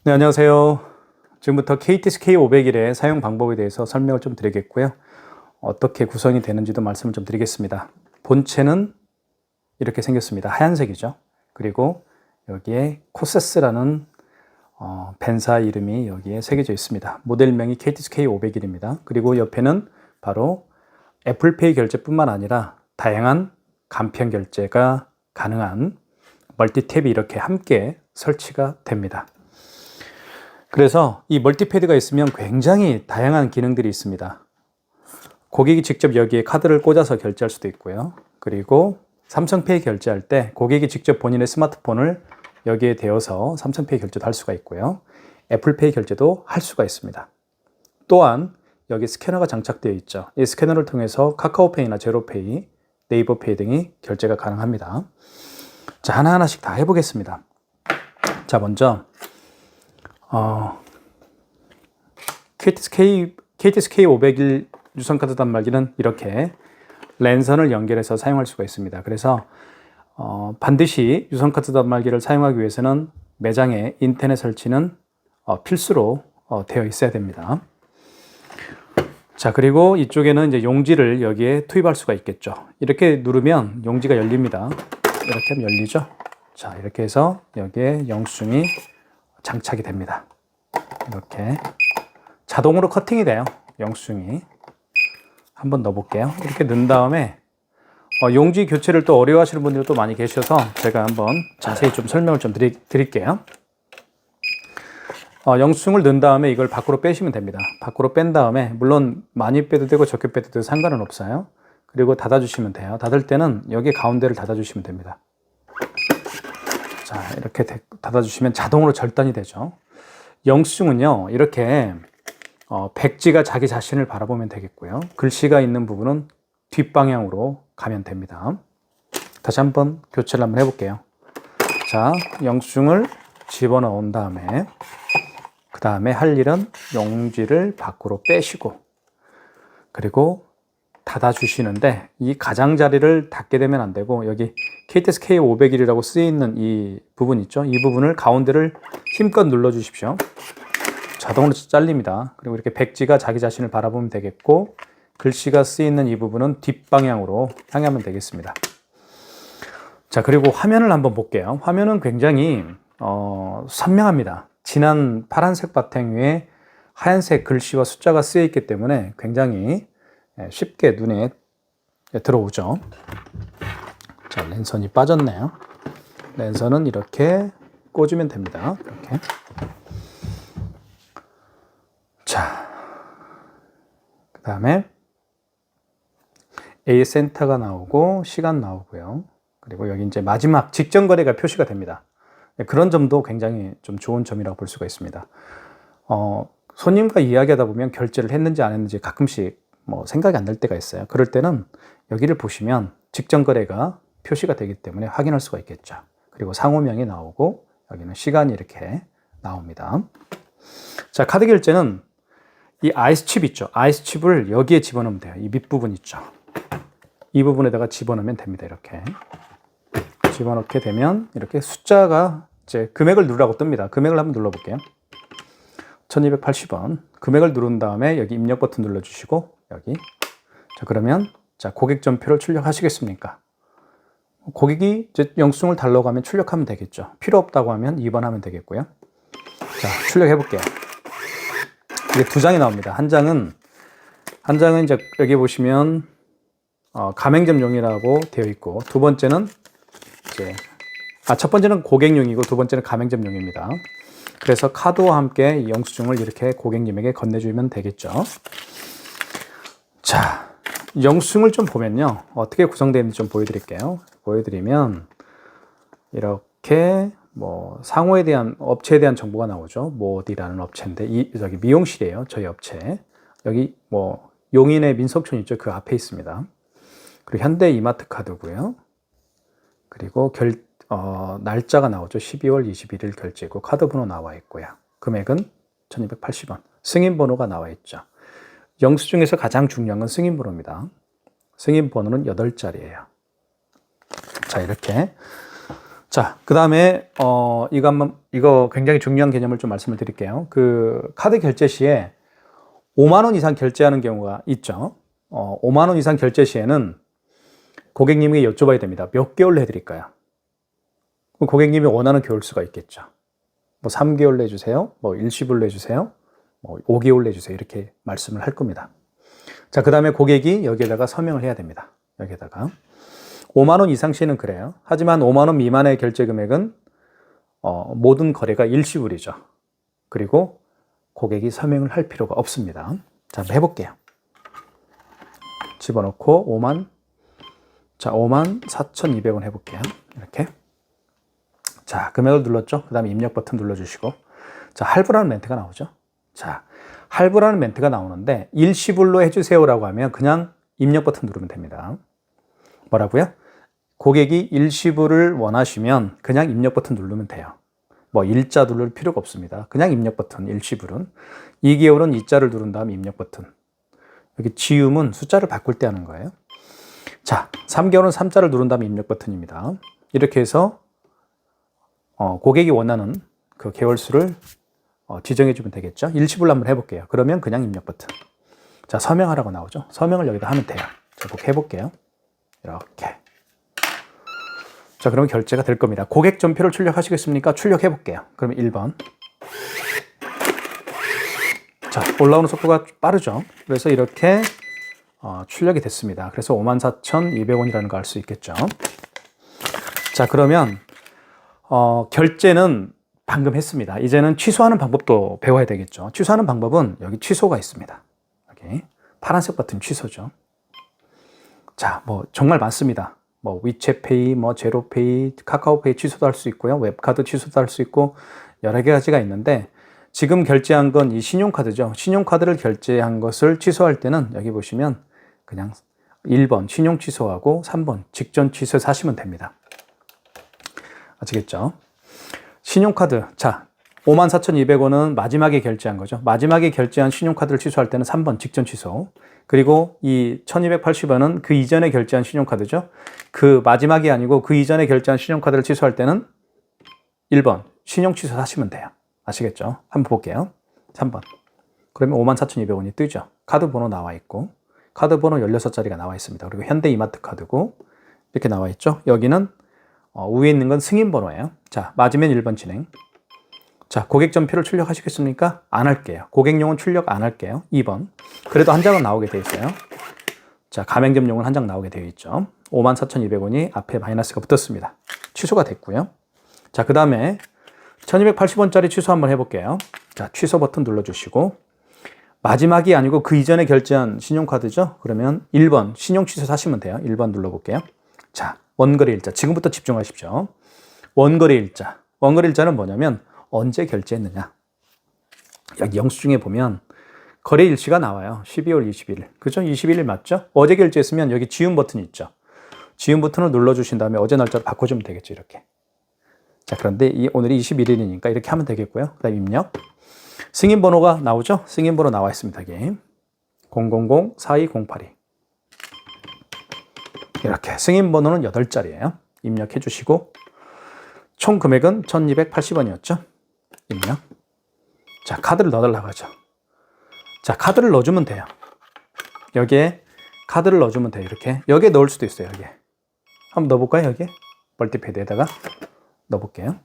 네, 안녕하세요. 지금부터 KTS K501의 사용 방법에 대해서 설명을 좀 드리겠고요. 어떻게 구성이 되는지도 말씀을 좀 드리겠습니다. 본체는 이렇게 생겼습니다. 하얀색이죠. 그리고 여기에 코세스라는 벤사 이름이 여기에 새겨져 있습니다. 모델명이 KTS K501입니다. 그리고 옆에는 바로 애플페이 결제뿐만 아니라 다양한 간편 결제가 가능한 멀티탭이 이렇게 함께 설치가 됩니다. 그래서 이 멀티패드가 있으면 굉장히 다양한 기능들이 있습니다. 고객이 직접 여기에 카드를 꽂아서 결제할 수도 있고요. 그리고 삼성페이 결제할 때 고객이 직접 본인의 스마트폰을 여기에 대어서 삼성페이 결제도 할 수가 있고요. 애플페이 결제도 할 수가 있습니다. 또한 여기 스캐너가 장착되어 있죠. 이 스캐너를 통해서 카카오페이나 제로페이, 네이버페이 등이 결제가 가능합니다. 자, 하나하나씩 다 해보겠습니다. 자, 먼저 KTS K501 유선카드 단말기는 이렇게 랜선을 연결해서 사용할 수가 있습니다. 그래서 반드시 유선카드 단말기를 사용하기 위해서는 매장에 인터넷 설치는 필수로 되어 있어야 됩니다. 자, 그리고 이쪽에는 이제 용지를 여기에 투입할 수가 있겠죠. 이렇게 누르면 용지가 열립니다. 이렇게 하면 열리죠. 자, 이렇게 해서 여기에 영수증이 장착이 됩니다. 이렇게 자동으로 커팅이 돼요. 영수증이. 한번 넣어볼게요. 이렇게 넣은 다음에 용지 교체를 또 어려워하시는 분들이 또 많이 계셔서 제가 한번 자세히 좀 설명을 좀 드릴게요. 영수증을 넣은 다음에 이걸 밖으로 빼시면 됩니다. 밖으로 뺀 다음에 물론 많이 빼도 되고 적게 빼도 되고 상관은 없어요. 그리고 닫아주시면 돼요. 닫을 때는 여기 가운데를 닫아주시면 됩니다. 자, 이렇게 닫아주시면 자동으로 절단이 되죠. 영수증은요, 이렇게 백지가 자기 자신을 바라보면 되겠고요. 글씨가 있는 부분은 뒷방향으로 가면 됩니다. 다시 한번 교체를 한번 해볼게요. 자, 영수증을 집어넣은 다음에 그 다음에 할 일은 용지를 밖으로 빼시고 그리고 닫아주시는데 이 가장자리를 닫게 되면 안 되고 여기 KTS K501이라고 쓰여있는 이 부분 있죠? 이 부분을 가운데를 힘껏 눌러주십시오. 자동으로 잘립니다. 그리고 이렇게 백지가 자기 자신을 바라보면 되겠고 글씨가 쓰여있는 이 부분은 뒷방향으로 향하면 되겠습니다. 자, 그리고 화면을 한번 볼게요. 화면은 굉장히 선명합니다. 진한 파란색 바탕 위에 하얀색 글씨와 숫자가 쓰여있기 때문에 굉장히 쉽게 눈에 들어오죠. 자, 랜선이 빠졌네요. 랜선은 이렇게 꽂으면 됩니다. 이렇게. 자, 그 다음에 A 센터가 나오고 시간 나오고요. 그리고 여기 이제 마지막 직전 거래가 표시가 됩니다. 그런 점도 굉장히 좀 좋은 점이라고 볼 수가 있습니다. 손님과 이야기하다 보면 결제를 했는지 안 했는지 가끔씩 생각이 안 날 때가 있어요. 그럴 때는 여기를 보시면 직전 거래가 표시가 되기 때문에 확인할 수가 있겠죠. 그리고 상호명이 나오고 여기는 시간이 이렇게 나옵니다. 자, 카드 결제는 이 아이스칩 있죠. 아이스칩을 여기에 집어넣으면 돼요. 이 밑부분 있죠. 이 부분에다가 집어넣으면 됩니다. 이렇게 집어넣게 되면 이렇게 숫자가 이제 금액을 누르라고 뜹니다. 금액을 한번 눌러볼게요. 1280원. 금액을 누른 다음에 여기 입력 버튼 눌러주시고 여기. 자, 그러면 자, 고객 전표를 출력하시겠습니까? 고객이 이제 영수증을 달라고 하면 출력하면 되겠죠. 필요 없다고 하면 2번 하면 되겠고요. 자, 출력해 볼게요. 이게 두 장이 나옵니다. 한 장은 이제 여기 보시면 가맹점용이라고 되어 있고 두 번째는 이제 첫 번째는 고객용이고 두 번째는 가맹점용입니다. 그래서 카드와 함께 이 영수증을 이렇게 고객님에게 건네주면 되겠죠. 자, 영수증을 좀 보면요. 어떻게 구성되어 있는지 좀 보여드릴게요. 보여드리면 이렇게 상호에 대한 업체에 대한 정보가 나오죠. 뭐 어디라는 업체인데 여기 미용실이에요. 저희 업체. 여기 용인의 민속촌 있죠. 그 앞에 있습니다. 그리고 현대 이마트 카드고요. 그리고 날짜가 나오죠. 12월 21일 결제고 카드 번호 나와 있고요. 금액은 1280원. 승인 번호가 나와 있죠. 영수증에서 가장 중요한 건 승인 번호입니다. 승인 번호는 8자리예요. 자, 이렇게 자, 그 다음에, 이거 굉장히 중요한 개념을 좀 말씀을 드릴게요. 그 카드 결제 시에 5만 원 이상 결제하는 경우가 있죠. 5만 원 이상 결제 시에는 고객님에게 여쭤봐야 됩니다. 몇 개월로 해드릴까요? 고객님이 원하는 개월수가 있겠죠. 뭐 3개월로 해주세요. 뭐 일시불로 해주세요. 뭐 5개월로 해주세요. 이렇게 말씀을 할 겁니다. 자, 그 다음에 고객이 여기에다가 서명을 해야 됩니다. 여기에다가. 5만 원 이상 시에는 그래요. 하지만 5만 원 미만의 결제 금액은 모든 거래가 일시불이죠. 그리고 고객이 서명을 할 필요가 없습니다. 자, 한번 해볼게요. 집어넣고 5만 4,200원 해볼게요. 이렇게. 자, 금액을 눌렀죠. 그 다음에 입력 버튼 눌러주시고. 자, 할부라는 멘트가 나오죠. 자, 할부라는 멘트가 나오는데 일시불로 해주세요라고 하면 그냥 입력 버튼 누르면 됩니다. 뭐라고요? 고객이 일시불을 원하시면 그냥 입력 버튼 누르면 돼요. 뭐 일자 누를 필요가 없습니다. 그냥 입력 버튼, 일시불은. 2개월은 이자를 누른 다음 입력 버튼. 여기 지음은 숫자를 바꿀 때 하는 거예요. 자, 3개월은 3자를 누른 다음 입력 버튼입니다. 이렇게 해서 고객이 원하는 그 개월수를 지정해 주면 되겠죠. 일시불로 한번 해볼게요. 그러면 그냥 입력 버튼. 자, 서명하라고 나오죠. 서명을 여기다 하면 돼요. 자, 해볼게요. 이렇게. 자, 그러면 결제가 될 겁니다. 고객 전표를 출력하시겠습니까? 출력해 볼게요. 그러면 1번. 자, 올라오는 속도가 빠르죠. 그래서 이렇게 출력이 됐습니다. 그래서 54,200원이라는 거 알 수 있겠죠. 자, 그러면 결제는 방금 했습니다. 이제는 취소하는 방법도 배워야 되겠죠. 취소하는 방법은 여기 취소가 있습니다. 여기 파란색 버튼 취소죠. 자, 뭐 정말 많습니다. 뭐 위챗페이, 뭐 제로페이, 카카오페이 취소도 할 수 있고요. 웹카드 취소도 할 수 있고 여러 가지가 있는데 지금 결제한 건 이 신용카드죠. 신용카드를 결제한 것을 취소할 때는 여기 보시면 그냥 1번 신용 취소하고 3번 직전 취소해서 하시면 됩니다. 아시겠죠? 신용카드. 자, 54,200원은 마지막에 결제한 거죠. 마지막에 결제한 신용카드를 취소할 때는 3번 직전 취소. 그리고 이 1,280원은 그 이전에 결제한 신용카드죠. 그 마지막이 아니고 그 이전에 결제한 신용카드를 취소할 때는 1번 신용 취소 하시면 돼요. 아시겠죠? 한번 볼게요. 3번. 그러면 54,200원이 뜨죠. 카드 번호 나와 있고 카드 번호 16자리가 나와 있습니다. 그리고 현대 이마트 카드고 이렇게 나와 있죠. 여기는 위에 있는 건 승인 번호예요. 자, 맞으면 1번 진행. 자, 고객 전표를 출력하시겠습니까? 안 할게요. 고객용은 출력 안 할게요. 2번. 그래도 한 장은 나오게 돼 있어요. 자, 가맹점용은 한 장 나오게 되어 있죠. 54,200원이 앞에 마이너스가 붙었습니다. 취소가 됐고요. 자, 그 다음에 1,280원짜리 취소 한번 해볼게요. 자, 취소 버튼 눌러주시고 마지막이 아니고 그 이전에 결제한 신용카드죠. 그러면 1번 신용 취소 하시면 돼요. 1번 눌러볼게요. 자, 원거래 일자. 지금부터 집중하십시오. 원거래 일자. 원거래 일자는 뭐냐면 언제 결제했느냐. 여기 영수증에 보면 거래 일시가 나와요. 12월 21일. 그죠? 21일 맞죠? 어제 결제했으면 여기 지운 버튼이 있죠. 지운 버튼을 눌러주신 다음에 어제 날짜로 바꿔주면 되겠죠. 이렇게. 자, 그런데 오늘이 21일이니까 이렇게 하면 되겠고요. 그 다음 입력. 승인 번호가 나오죠? 승인 번호 나와 있습니다. 여기. 000-4208이. 이렇게. 승인 번호는 8자리예요. 입력해 주시고 총 금액은 1,280원이었죠. 입력. 자, 카드를 넣어달라고 하죠. 자, 카드를 넣어주면 돼요. 여기에 카드를 넣어주면 돼요. 이렇게. 여기에 넣을 수도 있어요. 여기에. 한번 넣어볼까요? 여기에. 멀티패드에다가 넣어볼게요.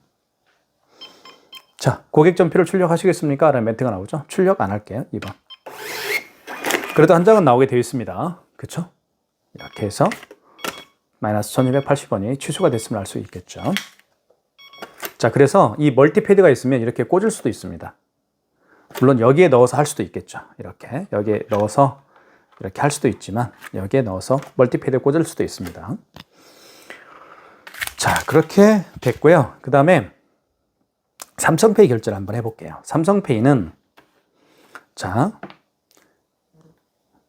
자, 고객 전표를 출력하시겠습니까? 라는 멘트가 나오죠. 출력 안 할게요. 2번. 그래도 한 장은 나오게 되어 있습니다. 그쵸? 이렇게 해서 마이너스 1,280원이 취소가 됐음을 알 수 있겠죠. 자, 그래서 이 멀티패드가 있으면 이렇게 꽂을 수도 있습니다. 물론 여기에 넣어서 할 수도 있겠죠. 이렇게 여기에 넣어서 이렇게 할 수도 있지만 여기에 넣어서 멀티패드에 꽂을 수도 있습니다. 자, 그렇게 됐고요. 그 다음에 삼성페이 결제를 한번 해볼게요. 삼성페이는 자,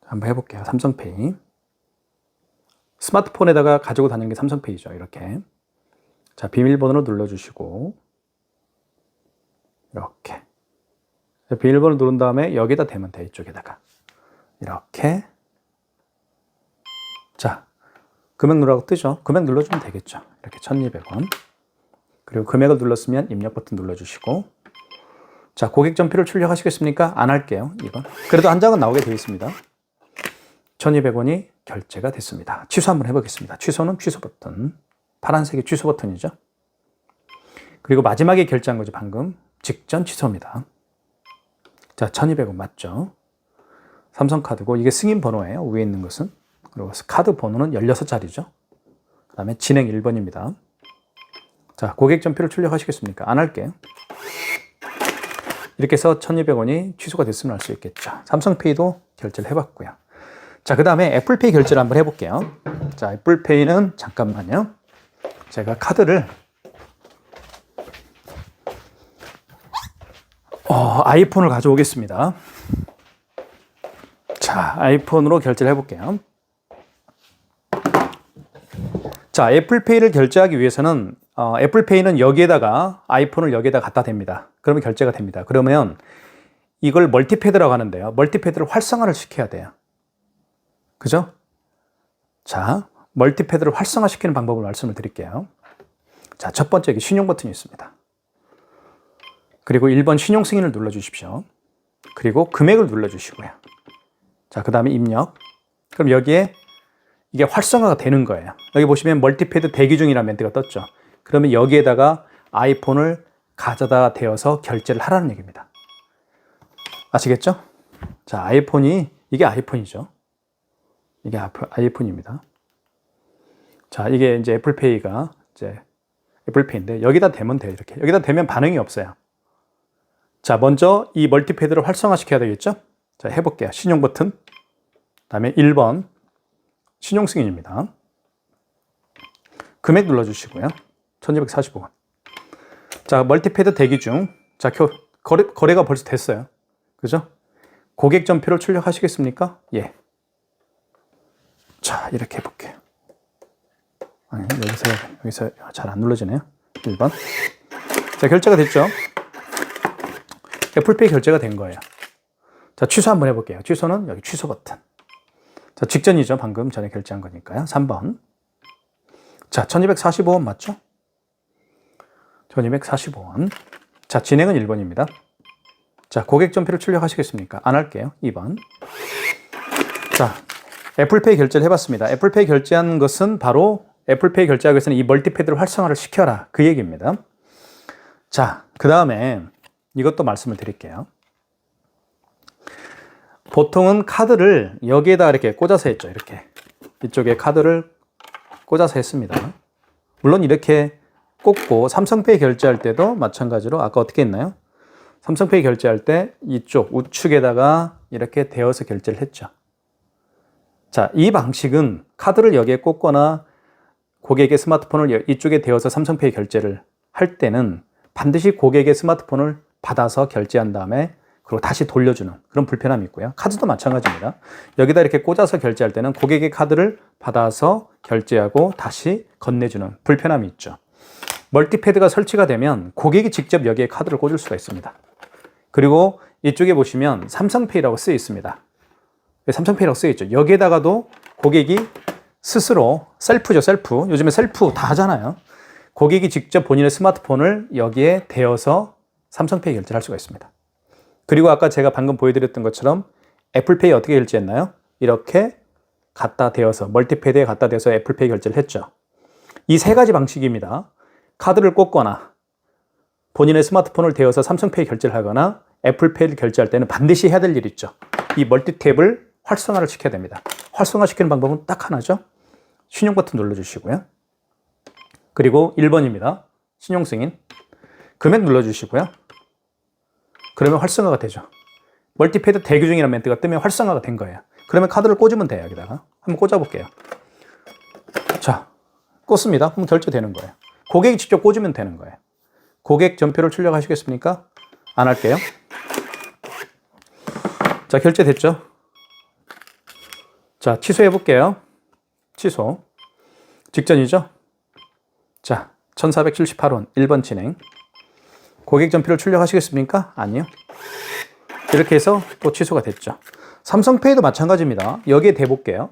한번 해볼게요. 삼성페이. 스마트폰에다가 가지고 다니는 게 삼성페이죠. 이렇게. 자, 비밀번호를 눌러주시고 이렇게. 비밀번호 누른 다음에 여기다 대면 돼. 이쪽에다가. 이렇게. 자, 금액 누르라고 뜨죠. 금액 눌러주면 되겠죠. 이렇게 1,200원. 그리고 금액을 눌렀으면 입력 버튼 눌러주시고, 자, 고객 전표를 출력하시겠습니까? 안 할게요. 이건. 그래도 한 장은 나오게 되어 있습니다. 1200원이 결제가 됐습니다. 취소 한번 해보겠습니다. 취소는 취소 버튼. 파란색이 취소 버튼이죠. 그리고 마지막에 결제한 거죠, 방금. 직전 취소입니다. 자, 1200원 맞죠? 삼성카드고, 이게 승인 번호예요. 위에 있는 것은. 그리고 카드 번호는 16자리죠. 그 다음에 진행 1번입니다. 자, 고객 전표를 출력하시겠습니까? 안 할게요. 이렇게 해서 1200원이 취소가 됐으면 알 수 있겠죠. 삼성페이도 결제를 해봤고요. 자, 그 다음에 애플페이 결제를 한번 해볼게요. 자, 애플페이는 잠깐만요. 제가 카드를 아이폰을 가져오겠습니다. 자, 아이폰으로 결제를 해볼게요. 자, 애플페이를 결제하기 위해서는 애플페이는 여기에다가 아이폰을 여기에다 갖다 댑니다. 그러면 결제가 됩니다. 그러면 이걸 멀티패드라고 하는데요. 멀티패드를 활성화를 시켜야 돼요. 그죠? 자, 멀티패드를 활성화시키는 방법을 말씀을 드릴게요. 자, 첫 번째 신용 버튼이 있습니다. 그리고 1번 신용 승인을 눌러주십시오. 그리고 금액을 눌러주시고요. 자, 그 다음에 입력. 그럼 여기에 이게 활성화가 되는 거예요. 여기 보시면 멀티패드 대기 중이라는 멘트가 떴죠. 그러면 여기에다가 아이폰을 가져다 대어서 결제를 하라는 얘기입니다. 아시겠죠? 자, 이게 아이폰이죠. 이게 아이폰입니다. 자, 이게 이제 애플페이가 이제 애플페이인데 여기다 대면 돼요. 이렇게. 여기다 대면 반응이 없어요. 자, 먼저 이 멀티패드를 활성화시켜야 되겠죠? 자, 해볼게요. 신용 버튼. 그다음에 1번 신용 승인입니다. 금액 눌러주시고요. 1245원. 자, 멀티패드 대기 중. 자, 거래가 벌써 됐어요. 그죠? 고객 전표를 출력하시겠습니까? 예. 자, 이렇게 해볼게요. 아니, 여기서 잘 안 눌러지네요. 1번. 자, 결제가 됐죠? 애플페이 결제가 된 거예요. 자, 취소 한번 해볼게요. 취소는 여기 취소 버튼. 자, 직전이죠. 방금 전에 결제한 거니까요. 3번. 자, 1245원 맞죠? 1245원. 자, 진행은 1번입니다. 자, 고객 전표를 출력하시겠습니까? 안 할게요. 2번. 자, 애플페이 결제를 해봤습니다. 애플페이 결제한 것은 바로 애플페이 결제하기 위해서는 이 멀티패드를 활성화를 시켜라. 그 얘기입니다. 자, 그 다음에 이것도 말씀을 드릴게요. 보통은 카드를 여기에다 이렇게 꽂아서 했죠. 이렇게. 이쪽에 카드를 꽂아서 했습니다. 물론 이렇게 꽂고 삼성페이 결제할 때도 마찬가지로 아까 어떻게 했나요? 삼성페이 결제할 때 이쪽 우측에다가 이렇게 대어서 결제를 했죠. 자, 이 방식은 카드를 여기에 꽂거나 고객의 스마트폰을 이쪽에 대어서 삼성페이 결제를 할 때는 반드시 고객의 스마트폰을 받아서 결제한 다음에 그리고 다시 돌려주는 그런 불편함이 있고요. 카드도 마찬가지입니다. 여기다 이렇게 꽂아서 결제할 때는 고객의 카드를 받아서 결제하고 다시 건네주는 불편함이 있죠. 멀티패드가 설치가 되면 고객이 직접 여기에 카드를 꽂을 수가 있습니다. 그리고 이쪽에 보시면 삼성페이라고 쓰여 있습니다. 삼성페이라고 쓰여 있죠. 여기에다가도 고객이 스스로 셀프죠, 셀프. 요즘에 셀프 다 하잖아요. 고객이 직접 본인의 스마트폰을 여기에 대어서 삼성페이 결제를 할 수가 있습니다. 그리고 아까 제가 방금 보여드렸던 것처럼 애플페이 어떻게 결제했나요? 이렇게 갖다 대어서 멀티패드에 갖다 대어서 애플페이 결제를 했죠. 이 세 가지 방식입니다. 카드를 꽂거나 본인의 스마트폰을 대어서 삼성페이 결제를 하거나 애플페이를 결제할 때는 반드시 해야 될 일이 있죠. 이 멀티탭을 활성화를 시켜야 됩니다. 활성화시키는 방법은 딱 하나죠. 신용 버튼 눌러주시고요. 그리고 1번입니다. 신용 승인. 금액 눌러주시고요. 그러면 활성화가 되죠. 멀티패드 대기 중이라는 멘트가 뜨면 활성화가 된 거예요. 그러면 카드를 꽂으면 돼요. 여기다가. 한번 꽂아볼게요. 자, 꽂습니다. 그럼 결제되는 거예요. 고객이 직접 꽂으면 되는 거예요. 고객 전표를 출력하시겠습니까? 안 할게요. 자, 결제됐죠? 자, 취소해볼게요. 취소. 직전이죠? 자, 1478원 1번 진행. 고객 전표를 출력하시겠습니까? 아니요. 이렇게 해서 또 취소가 됐죠. 삼성페이도 마찬가지입니다. 여기에 대볼게요.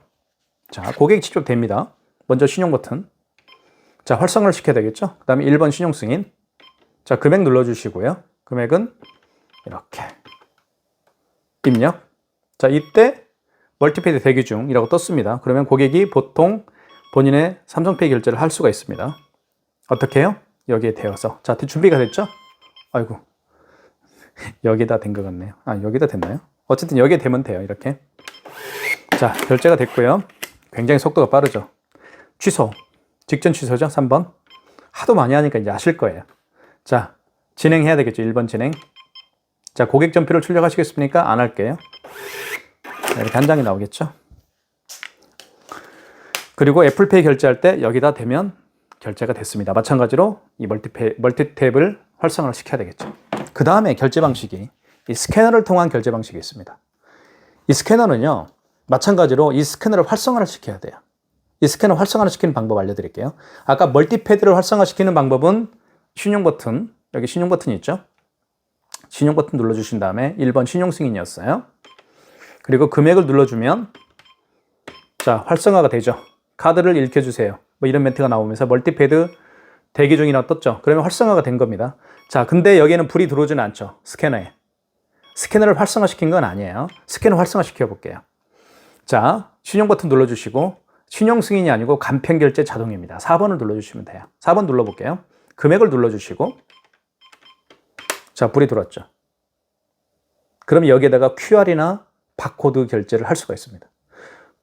자, 고객이 직접 됩니다. 먼저 신용 버튼. 자, 활성화를 시켜야 되겠죠? 그 다음에 1번 신용 승인. 자, 금액 눌러주시고요. 금액은 이렇게 입력. 자, 이때 멀티페이 대기 중이라고 떴습니다. 그러면 고객이 보통 본인의 삼성페이 결제를 할 수가 있습니다. 어떻게 해요? 여기에 대어서. 자, 준비가 됐죠? 아이고. 여기다 된 것 같네요. 아, 여기다 됐나요? 어쨌든 여기에 되면 돼요. 이렇게. 자, 결제가 됐고요. 굉장히 속도가 빠르죠. 취소. 직전 취소죠. 3번. 하도 많이 하니까 이제 아실 거예요. 자, 진행해야 되겠죠. 1번 진행. 자, 고객 전표를 출력하시겠습니까? 안 할게요. 자, 이렇게 한 장이 나오겠죠. 그리고 애플페이 결제할 때 여기다 대면 결제가 됐습니다. 마찬가지로 이 멀티탭을 활성화를 시켜야 되겠죠. 그 다음에 결제 방식이 이 스캐너를 통한 결제 방식이 있습니다. 이 스캐너는요, 마찬가지로 이 스캐너를 활성화를 시켜야 돼요. 이 스캐너 활성화를 시키는 방법 알려드릴게요. 아까 멀티패드를 활성화시키는 방법은 신용 버튼, 여기 신용 버튼이 있죠. 신용 버튼 눌러주신 다음에 1번 신용 승인이었어요. 그리고 금액을 눌러주면 자, 활성화가 되죠. 카드를 읽혀주세요. 뭐 이런 멘트가 나오면서 멀티패드 대기 중이라고 떴죠. 그러면 활성화가 된 겁니다. 자, 근데 여기에는 불이 들어오지는 않죠. 스캐너에. 스캐너를 활성화시킨 건 아니에요. 스캐너 활성화시켜 볼게요. 자, 신용 버튼 눌러주시고 신용 승인이 아니고 간편결제 자동입니다. 4번을 눌러주시면 돼요. 4번 눌러볼게요. 금액을 눌러주시고 자, 불이 들어왔죠. 그럼 여기에다가 QR이나 바코드 결제를 할 수가 있습니다.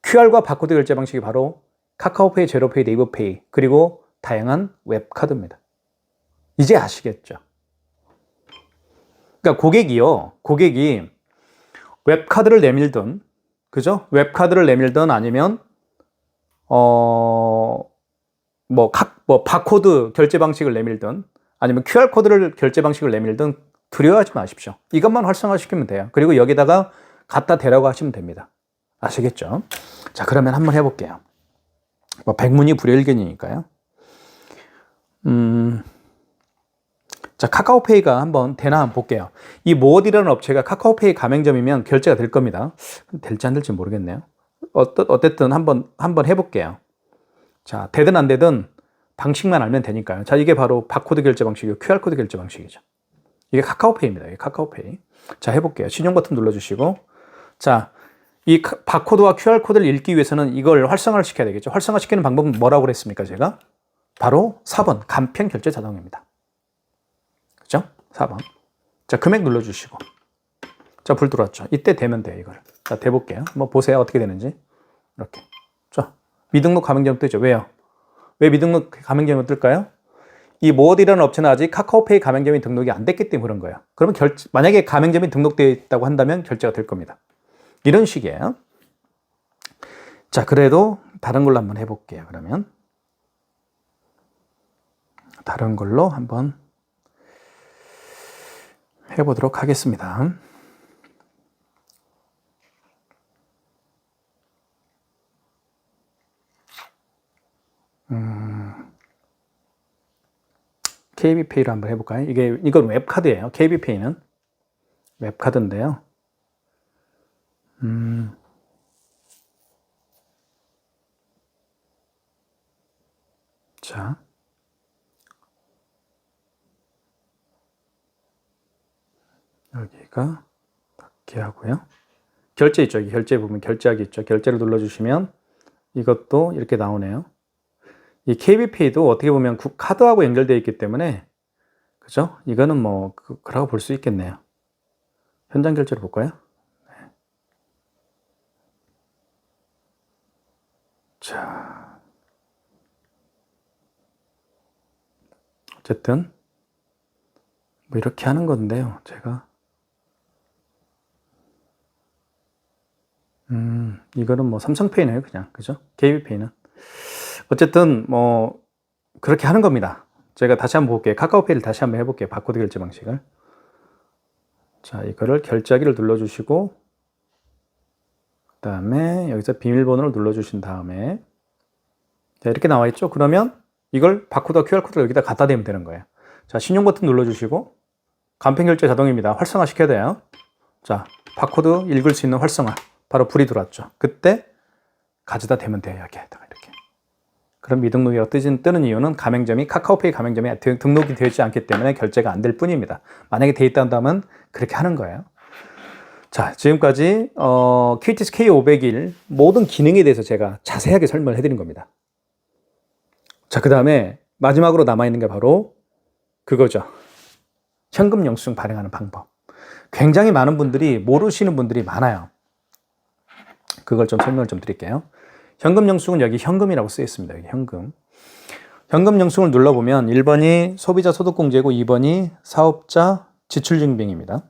QR과 바코드 결제 방식이 바로 카카오페이, 제로페이, 네이버페이, 그리고 다양한 웹카드입니다. 이제 아시겠죠? 그러니까 고객이 웹카드를 내밀든, 그죠? 웹카드를 내밀든 아니면, 바코드 결제 방식을 내밀든 아니면 QR코드를 결제 방식을 내밀든 두려워하지 마십시오. 이것만 활성화시키면 돼요. 그리고 여기다가 갖다 대라고 하시면 됩니다. 아시겠죠? 자, 그러면 한번 해볼게요. 백문이 불여일견이니까요. 자, 카카오페이가 한번 되나 한번 볼게요. 이 모어디라는 업체가 카카오페이 가맹점이면 결제가 될 겁니다. 될지 안 될지 모르겠네요. 어쨌든 한번 해볼게요. 자, 되든 안 되든 방식만 알면 되니까요. 자, 이게 바로 바코드 결제 방식이고 QR코드 결제 방식이죠. 이게 카카오페이입니다. 이게 카카오페이. 자, 해볼게요. 신용 버튼 눌러주시고 자, 이 바코드와 QR코드를 읽기 위해서는 이걸 활성화를 시켜야 되겠죠. 활성화시키는 방법은 뭐라고 그랬습니까, 제가? 바로 4번, 간편 결제 자동입니다. 그죠? 4번. 자, 금액 눌러주시고. 자, 불 들어왔죠. 이때 되면 돼요, 이걸. 자, 대볼게요. 한번 보세요. 어떻게 되는지. 이렇게. 자, 미등록 가맹점 뜨죠. 왜요? 왜 미등록 가맹점이 뜰까요? 이 모어디라는 업체는 아직 카카오페이 가맹점이 등록이 안 됐기 때문에 그런 거예요. 그러면 만약에 가맹점이 등록되어 있다고 한다면 결제가 될 겁니다. 이런 식이에요. 자, 그래도 다른 걸로 한번 해볼게요. 그러면 다른 걸로 한번 해보도록 하겠습니다. KB페이로 한번 해볼까요? 이건 웹카드예요. KB페이는 웹카드인데요. 자, 여기가 이렇게 하고요. 결제 있죠. 여기 결제 보면 결제하기 있죠. 결제를 눌러주시면 이것도 이렇게 나오네요. 이 KB페이도 어떻게 보면 카드하고 연결되어 있기 때문에 그죠? 이거는 뭐 그라고 볼 수 있겠네요. 현장 결제를 볼까요? 네. 자, 어쨌든 뭐 이렇게 하는 건데요. 제가 이거는 뭐 삼성페이네요, 그냥. 그죠? KB페이는. 어쨌든 뭐 그렇게 하는 겁니다. 제가 다시 한번 볼게요. 카카오페이를 다시 한번 해볼게요. 바코드 결제 방식을. 자, 이거를 결제하기를 눌러주시고 그 다음에 여기서 비밀번호를 눌러주신 다음에 자, 이렇게 나와 있죠. 그러면 이걸 바코드와 QR코드를 여기다 갖다 대면 되는 거예요. 자, 신용 버튼 눌러주시고 간편 결제 자동입니다. 활성화 시켜야 돼요. 자, 바코드 읽을 수 있는 활성화. 바로 불이 들어왔죠. 그때 가져다 대면 돼요. 여기에다가 이렇게. 그럼 미등록이라고 뜨는 이유는 가맹점이 카카오페이 가맹점에 등록이 되어 있지 않기 때문에 결제가 안 될 뿐입니다. 만약에 돼 있다면 그렇게 하는 거예요. 자, 지금까지 KTX K501 모든 기능에 대해서 제가 자세하게 설명을 해드린 겁니다. 자, 그 다음에 마지막으로 남아있는 게 바로 그거죠. 현금 영수증 발행하는 방법. 굉장히 많은 분들이 모르시는 분들이 많아요. 그걸 좀 설명을 좀 드릴게요. 현금 영수증은 여기 현금이라고 쓰여 있습니다. 여기 현금. 현금 영수증을 눌러보면 1번이 소비자 소득공제고 2번이 사업자 지출증빙입니다.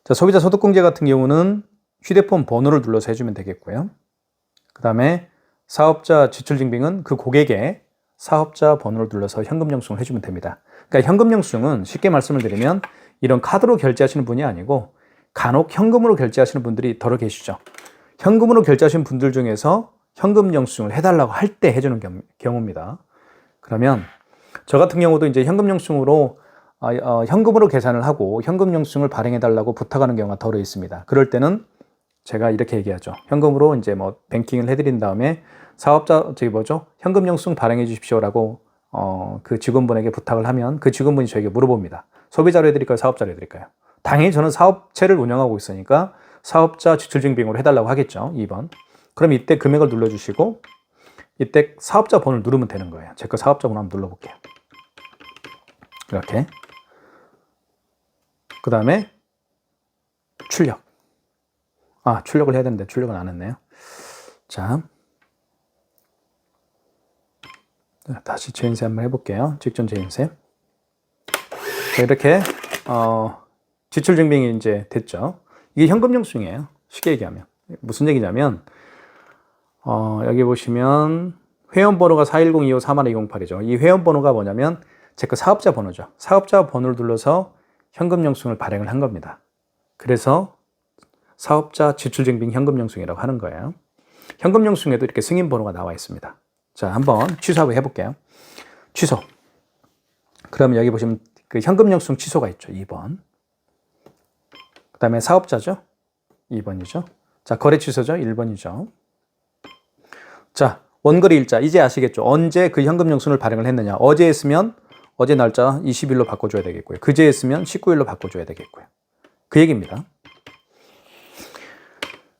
자, 소비자 소득공제 같은 경우는 휴대폰 번호를 눌러서 해주면 되겠고요. 그 다음에 사업자 지출증빙은 그 고객의 사업자 번호를 눌러서 현금 영수증을 해주면 됩니다. 그러니까 현금 영수증은 쉽게 말씀을 드리면 이런 카드로 결제하시는 분이 아니고 간혹 현금으로 결제하시는 분들이 더러 계시죠. 현금으로 결제하시는 분들 중에서 현금 영수증을 해달라고 할 때 해주는 경우입니다. 그러면 저 같은 경우도 이제 현금 영수증으로 현금으로 계산을 하고 현금 영수증을 발행해달라고 부탁하는 경우가 더러 있습니다. 그럴 때는 제가 이렇게 얘기하죠. 현금으로 이제 뭐 뱅킹을 해드린 다음에 사업자 현금 영수증 발행해 주십시오라고 그 직원분에게 부탁을 하면 그 직원분이 저에게 물어봅니다. 소비자로 해드릴까요? 사업자로 해드릴까요? 당연히 저는 사업체를 운영하고 있으니까 사업자 지출증빙으로 해달라고 하겠죠. 2번. 그럼 이때 금액을 눌러주시고 이때 사업자 번호를 누르면 되는 거예요. 제 거 사업자 번호 한번 눌러볼게요. 이렇게. 그 다음에 출력. 출력을 해야 되는데 출력은 안 했네요. 자, 다시 재인쇄 한번 해볼게요. 직전 재인쇄. 자, 이렇게 지출증빙이 이제 됐죠. 이게 현금 영수증이에요. 쉽게 얘기하면 무슨 얘기냐면 여기 보시면 회원번호가 4102531-208이죠. 이 회원번호가 뭐냐면 제 거 사업자 번호죠. 사업자 번호를 눌러서 현금 영수증을 발행을 한 겁니다. 그래서 사업자 지출증빙 현금 영수증이라고 하는 거예요. 현금 영수증에도 이렇게 승인 번호가 나와 있습니다. 자, 한번 취소 해볼게요. 취소. 그러면 여기 보시면 그 현금 영수증 취소가 있죠. 2번. 그 다음에 사업자죠. 2번이죠. 자, 거래 취소죠. 1번이죠. 자, 원거리 일자. 이제 아시겠죠? 언제 그 현금 영수증을 발행을 했느냐. 어제 했으면 어제 날짜 20일로 바꿔줘야 되겠고요. 그제 했으면 19일로 바꿔줘야 되겠고요. 그 얘기입니다.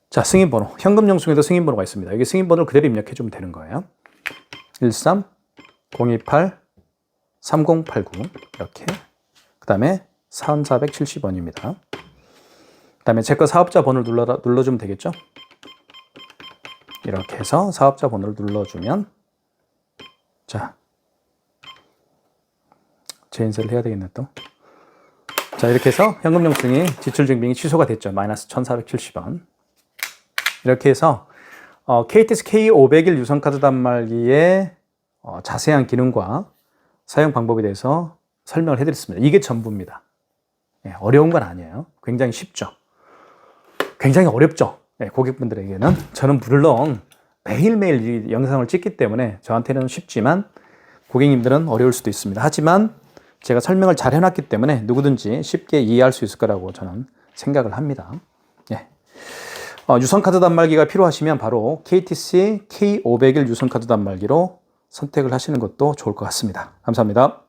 자, 승인번호. 현금 영수증에도 승인번호가 있습니다. 여기 승인번호를 그대로 입력해주면 되는 거예요. 13-028-3089 이렇게. 그 다음에 1470원입니다. 그 다음에 제 거 사업자 번호를 눌러주면 되겠죠? 이렇게 해서 사업자 번호를 눌러주면 자, 재인쇄를 해야 되겠네 또. 자, 이렇게 해서 현금 영수증이 지출증빙이 취소가 됐죠. 마이너스 1470원. 이렇게 해서 KTX K501 유선카드 단말기의 자세한 기능과 사용 방법에 대해서 설명을 해드렸습니다. 이게 전부입니다. 어려운 건 아니에요. 굉장히 쉽죠. 굉장히 어렵죠. 고객분들에게는. 저는 물론 매일매일 이 영상을 찍기 때문에 저한테는 쉽지만 고객님들은 어려울 수도 있습니다. 하지만 제가 설명을 잘 해놨기 때문에 누구든지 쉽게 이해할 수 있을 거라고 저는 생각을 합니다. 유선카드 단말기가 필요하시면 바로 KTC K501 유선카드 단말기로 선택을 하시는 것도 좋을 것 같습니다. 감사합니다.